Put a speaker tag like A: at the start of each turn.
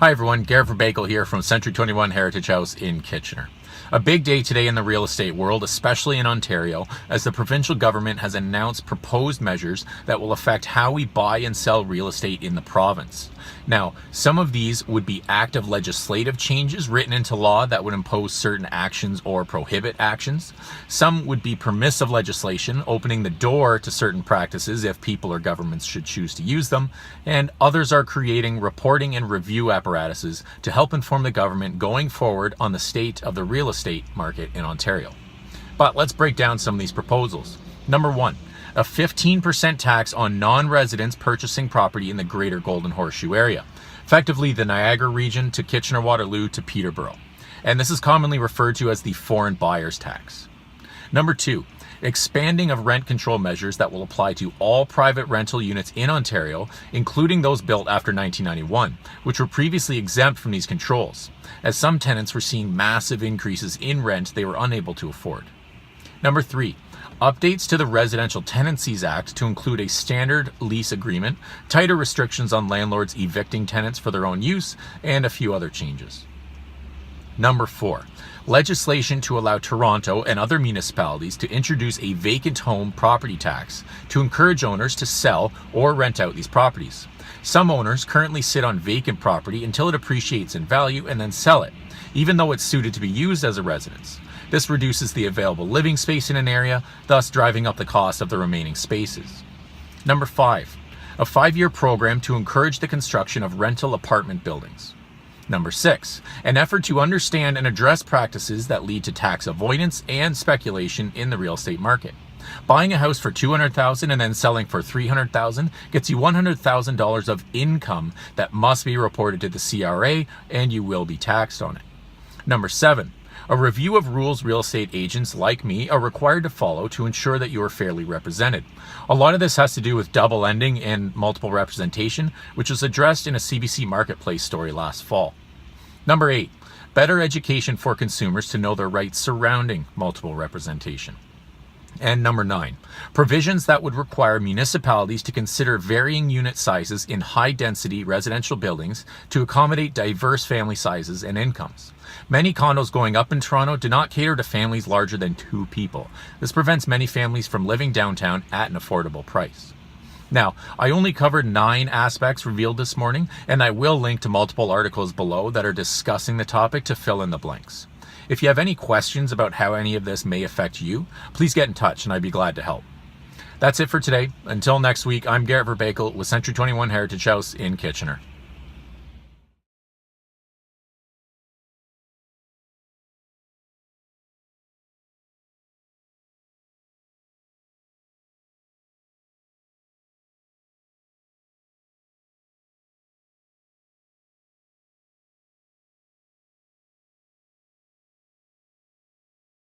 A: Hi everyone, Garrett Verbakel here from Century 21 Heritage House in Kitchener. A big day today in the real estate world, especially in Ontario, as the provincial government has announced proposed measures that will affect how we buy and sell real estate in the province. Now, some of these would be active legislative changes written into law that would impose certain actions or prohibit actions. Some would be permissive legislation, opening the door to certain practices if people or governments should choose to use them. And others are creating reporting and review apparatuses to help inform the government going forward on the state of the real estate market in Ontario. But let's break down some of these proposals. Number one, a 15% tax on non-residents purchasing property in the Greater Golden Horseshoe area, effectively the Niagara region to Kitchener-Waterloo to Peterborough. And this is commonly referred to as the foreign buyers tax. Number two, expanding of rent control measures that will apply to all private rental units in Ontario, including those built after 1991, which were previously exempt from these controls, as some tenants were seeing massive increases in rent they were unable to afford. Number three, updates to the Residential Tenancies Act to include a standard lease agreement, tighter restrictions on landlords evicting tenants for their own use, and a few other changes. Number four, legislation to allow Toronto and other municipalities to introduce a vacant home property tax to encourage owners to sell or rent out these properties. Some owners currently sit on vacant property until it appreciates in value and then sell it, even though it's suited to be used as a residence. This reduces the available living space in an area, thus driving up the cost of the remaining spaces. Number five, a 5-year program to encourage the construction of rental apartment buildings. Number six, an effort to understand and address practices that lead to tax avoidance and speculation in the real estate market. Buying a house for $200,000 and then selling for $300,000 gets you $100,000 of income that must be reported to the CRA, and you will be taxed on it. Number seven, a review of rules real estate agents like me are required to follow to ensure that you are fairly represented. A lot of this has to do with double lending and multiple representation, which was addressed in a CBC Marketplace story last fall. Number eight, better education for consumers to know their rights surrounding multiple representation. And number nine, provisions that would require municipalities to consider varying unit sizes in high-density residential buildings to accommodate diverse family sizes and incomes. Many condos going up in Toronto do not cater to families larger than 2 people. This prevents many families from living downtown at an affordable price. Now, I only covered 9 aspects revealed this morning, and I will link to multiple articles below that are discussing the topic to fill in the blanks. If you have any questions about how any of this may affect you, please get in touch and I'd be glad to help. That's it for today. Until next week, I'm Garrett Verbakel with Century 21 Heritage House in Kitchener.